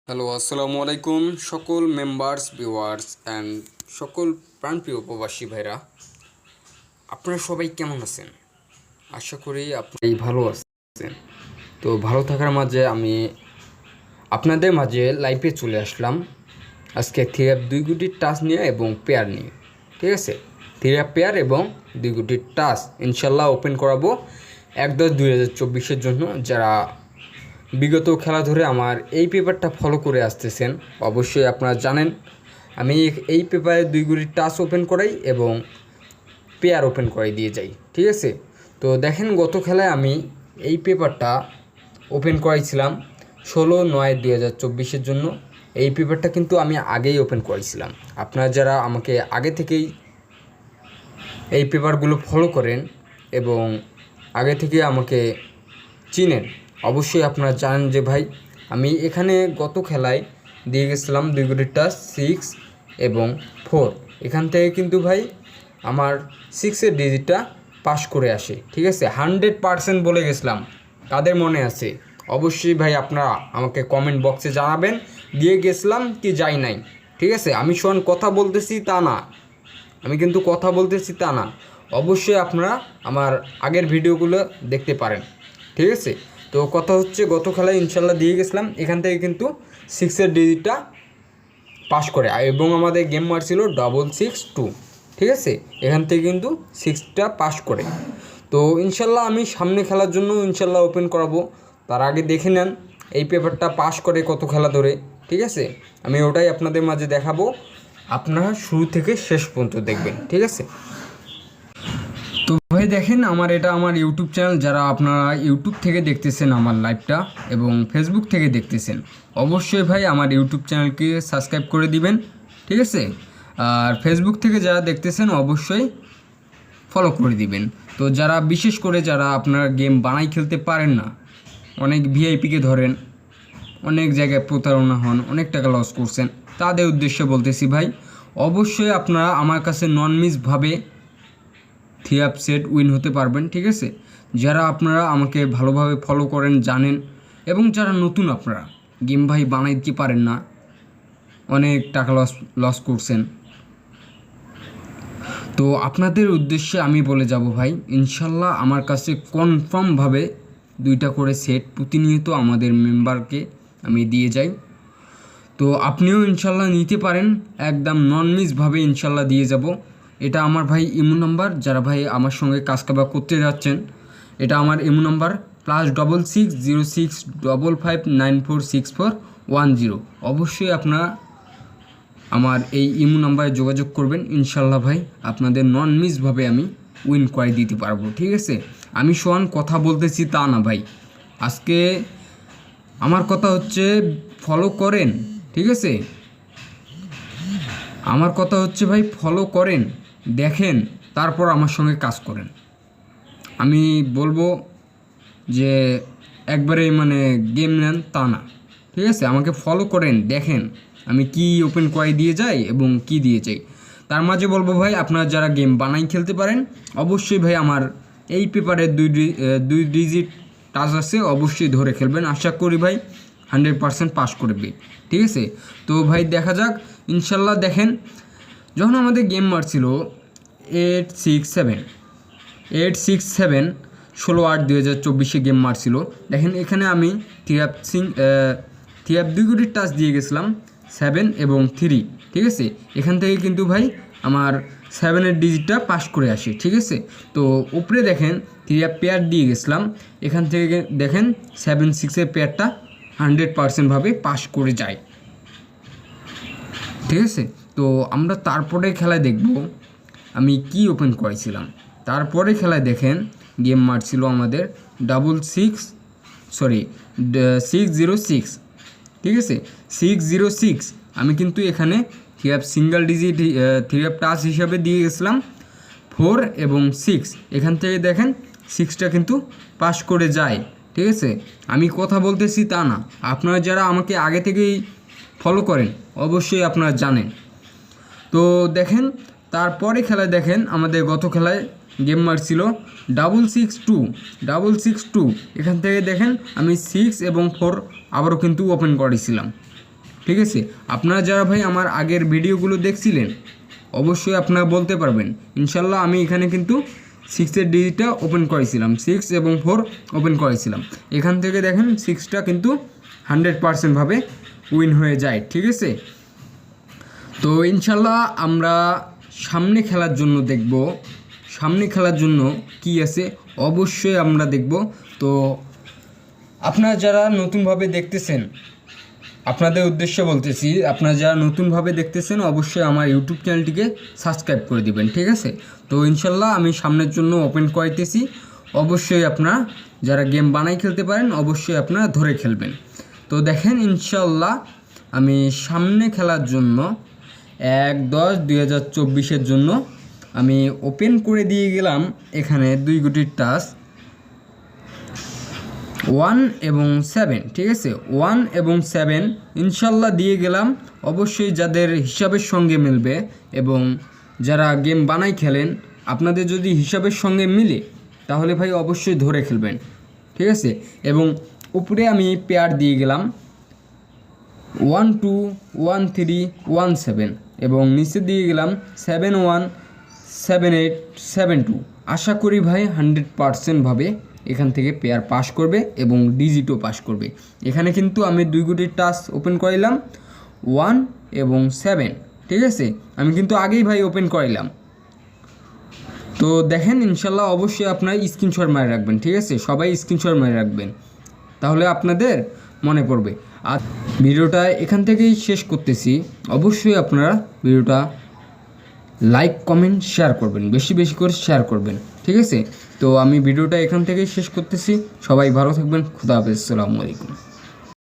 Hello, আসসালামু আলাইকুম সকল মেম্বার্স, ভিউয়ার্স অ্যান্ড সকল প্রাণপ্রিয় প্রবাসী ভাইরা, আপনারা সবাই কেমন আছেন? আশা করি আপনি ভালো আছেন। তো ভালো থাকার মাঝে আমি আপনাদের মাঝে লাইভে চলে আসলাম আজকে থিরাপ 2 গুটির টাচ নিয়ে এবং পেয়ার নিয়ে। ঠিক আছে, থিরাপ পেয়ার এবং 2 গুটির টাচ ইনশাল্লাহ ওপেন করাবো 1/10/2024 জন্য। যারা বিগত খেলা ধরে আমার এই পেপারটা ফলো করে আসতেছেন অবশ্যই আপনারা জানেন আমি এই পেপারে 2 গুটির টাচ ওপেন করাই এবং পেয়ার ওপেন করাই দিয়ে যাই। ঠিক আছে, তো দেখেন গত খেলায় আমি এই পেপারটা ওপেন করাইছিলাম 16/9/2024 জন্য। এই পেপারটা কিন্তু আমি আগেই ওপেন করাইছিলাম। আপনারা যারা আমাকে আগে থেকেই এই পেপারগুলো ফলো করেন এবং আগে থেকে আমাকে চিনেন অবশ্যই আপনারা জানেন যে ভাই আমি এখানে গত খেলায় দিয়ে গেছিলাম 2 গুটির টাচ 6 এবং 4। এখান থেকে কিন্তু ভাই আমার 6-এর ডিজিটটা পাস করে আসে। ঠিক আছে, 100% বলে গেছিলাম। কাদের মনে আছে অবশ্যই ভাই আপনারা আমাকে কমেন্ট বক্সে জানাবেন দিয়ে গেছিলাম কি যাই নাই। ঠিক আছে, আমি শোন কথা বলতেছি তা না, আমি কিন্তু কথা বলতেছি তা না। অবশ্যই আপনারা আমার আগের ভিডিওগুলো দেখতে পারেন। ঠিক আছে, তো কথা হচ্ছে গত খেলায় ইনশাল্লাহ দিয়ে গেছিলাম এখান থেকে কিন্তু 6-এর ডিজিটটা পাস করে এবং আমাদের গেম মার ছিল 662। ঠিক আছে, এখান থেকে কিন্তু 6টা পাস করে। তো ইনশাল্লাহ আমি সামনে খেলার জন্য ইনশাল্লাহ ওপেন করাবো। তার আগে দেখে নেন এই পেপারটা পাস করে কত খেলা ধরে। ঠিক আছে, আমি ওটাই আপনাদের মাঝে দেখাবো, আপনারা শুরু থেকে শেষ পর্যন্ত দেখবেন। ঠিক আছে, তো ভাই দেখেন এটা আমার ইউটিউব চ্যানেল। যারা আপনারা ইউটিউব থেকে দেখতেছেন আমার লাইভটা এবং ফেসবুক থেকে দেখতেছেন অবশ্যই ভাই আমার ইউটিউব চ্যানেলকে সাবস্ক্রাইব করে দিবেন। ঠিক আছে, আর ফেসবুক থেকে যারা দেখতেছেন অবশ্যই ফলো করে দিবেন। তো যারা বিশেষ করে যারা আপনারা গেম বানাই খেলতে পারেন না, অনেক ভিআইপিকে ধরেন, অনেক জায়গায় প্রতারণা হন, অনেক টাকা লস করছেন, তাদের উদ্দেশ্যে বলতেছি ভাই অবশ্যই আপনারা আমার কাছে নন মিসভাবে থিরাপ সেট উইন হতে পারবেন। ঠিক আছে, যারা আপনারা আমাকে ভালোভাবে ফলো করেন জানেন এবং যারা নতুন আপনারা গেম ভাই বানাইতে পারেন না, অনেক টাকা লস করছেন, তো আপনাদের উদ্দেশ্যে আমি বলে যাব ভাই ইনশাল্লাহ আমার কাছে কনফার্মভাবে 2টা করে সেট প্রতিনিয়ত আমাদের মেম্বারকে আমি দিয়ে যাই। তো আপনিও ইনশাল্লাহ নিতে পারেন, একদম নন মিসভাবে ইনশাল্লাহ দিয়ে যাব। এটা আমার ভাই ইমো নাম্বার, যারা ভাই আমার সঙ্গে কাজ কারবার করতে যাচ্ছেন এটা আমার ইমো নাম্বার +660655946410। অবশ্যই আপনারা আমার এই ইমো নাম্বারে যোগাযোগ করবেন। ইনশাল্লাহ ভাই আপনাদের নন মিসভাবে আমি উইন করে দিতে পারবো। ঠিক আছে, আমি সোহান কথা বলতেছি তা না ভাই, আজকে আমার কথা হচ্ছে ফলো করেন। ঠিক আছে, আমার কথা হচ্ছে ভাই ফলো করেন, দেখেন, তারপর আমার সঙ্গে কাজ করেন। আমি বলবো যে একবারে গেম নেন তা না। ঠিক আছে, আমাকে ফলো করেন, দেখেন আমি কি ওপেন করে দিয়ে যাই এবং কি দিয়ে যাই। তার মাঝে বলবো ভাই আপনারা যারা গেম বানাই খেলতে পারেন অবশ্যই ভাই আমার এই পেপারে 2 ডিজিট টাচ আছে, অবশ্যই ধরে খেলবেন। আশা করি ভাই 100% পাস করবে। ঠিক আছে, তো ভাই দেখা যাক ইনশাল্লাহ। দেখেন যখন আমাদের গেম মারছিল 867 16/8/2024 গেম মারছিল। দেখেন এখানে আমি থিরাপ 2 গুটির টাচ দিয়ে গেছিলাম 7 এবং 3। ঠিক আছে, এখান থেকে কিন্তু ভাই আমার 7-এর ডিজিটটা পাস করে আসে। ঠিক আছে, তো উপরে দেখেন থিরাপ পেয়ার দিয়ে গেছিলাম, এখান থেকে দেখেন 7-6-এর পেয়ারটা 100%ভাবে পাস করে যায়। ঠিক আছে, তো আমরা তারপরে খেলায় দেখব আমি কি ওপেন করেছিলাম। তারপরে খেলায় দেখেন গেম মারছিল আমাদের 606। ঠিক আছে, 606 আমি কিন্তু এখানে থিরাপ সিঙ্গেল ডিজিট থিরাপ টাচ হিসাবে দিয়ে গেছিলাম 4 এবং 6। এখান থেকে দেখেন 6টা কিন্তু পাস করে যায়। ঠিক আছে, আমি কথা বলতেছি তা না, আপনারা যারা আমাকে আগে থেকেই ফলো করেন অবশ্যই আপনারা জানেন। তো দেখেন তারপরে খেলায় দেখেন আমাদের গত খেলায় গেম মারছিল 662। এখান থেকে দেখেন আমি 6 এবং 4 আবারও কিন্তু ওপেন করেছিলাম। ঠিক আছে, আপনারা যারা ভাই আমার আগের ভিডিওগুলো দেখছিলেন অবশ্যই আপনারা বলতে পারবেন। ইনশাল্লাহ আমি এখানে কিন্তু 6-এর ডিজিটটা ওপেন করেছিলাম, 6 এবং 4 ওপেন করেছিলাম। এখান থেকে দেখেন 6টা কিন্তু 100% ভাবে উইন হয়ে যায়। ঠিক আছে, তো ইনশাল্লাহ আমরা সামনে খেলার জন্য দেখব, সামনে খেলার জন্য কি আছে অবশ্যই আমরা দেখব। তো আপনারা যারা নতুনভাবে দেখতেছেন, আপনাদের উদ্দেশ্যে বলতেছি, আপনারা যারা নতুনভাবে দেখতেছেন অবশ্যই আমার ইউটিউব চ্যানেলটিকে সাবস্ক্রাইব করে দিবেন। ঠিক আছে, তো ইনশাল্লাহ আমি সামনের জন্য ওপেন করাইতেছি। অবশ্যই আপনারা যারা গেম বানাই খেলতে পারেন অবশ্যই আপনারা ধরে খেলবেন। তো দেখেন ইনশাল্লাহ আমি সামনে খেলার জন্য 1/10/2024 জন্য আমি ওপেন করে দিয়ে গেলাম এখানে 2 গুটির টাচ 1 এবং 7। ঠিক আছে, 1 এবং 7 ইনশাল্লাহ দিয়ে গেলাম। অবশ্যই যাদের হিসাবের সঙ্গে মিলবে এবং যারা গেম বানাই খেলেন আপনাদের যদি হিসাবের সঙ্গে মিলে তাহলে ভাই অবশ্যই ধরে খেলবেন। ঠিক আছে, এবং উপরে আমি পেয়ার দিয়ে গেলাম 1 2 1 3 1 7 এবং নিচে দিয়ে গেলাম 7 1 7 8 7 2। আশা করি ভাই 100% ভাবে এখান থেকে পেয়ার পাস করবে এবং ডিজিটও পাস করবে। এখানে কিন্তু আমি 2 গুটির টাচ ওপেন করাইলাম 1 এবং 7। ঠিক আছে, আমি কিন্তু আগেই ভাই ওপেন করাইলাম। তো দেখেন ইনশাল্লাহ অবশ্যই আপনারা স্ক্রিনশট মারে রাখবেন। ঠিক আছে, সবাই স্ক্রিনশট মারে রাখবেন, তাহলে আপনাদের মনে পড়বে। আর ভিডিওটা এখান থেকেই শেষ করতেছি। অবশ্যই আপনারা ভিডিওটা লাইক কমেন্ট শেয়ার করবেন, বেশি বেশি করে শেয়ার করবেন। ঠিক আছে, তো আমি ভিডিওটা এখান থেকেই শেষ করতেছি। সবাই ভালো থাকবেন, খুদা হাফেজ, আসসালামু আলাইকুম।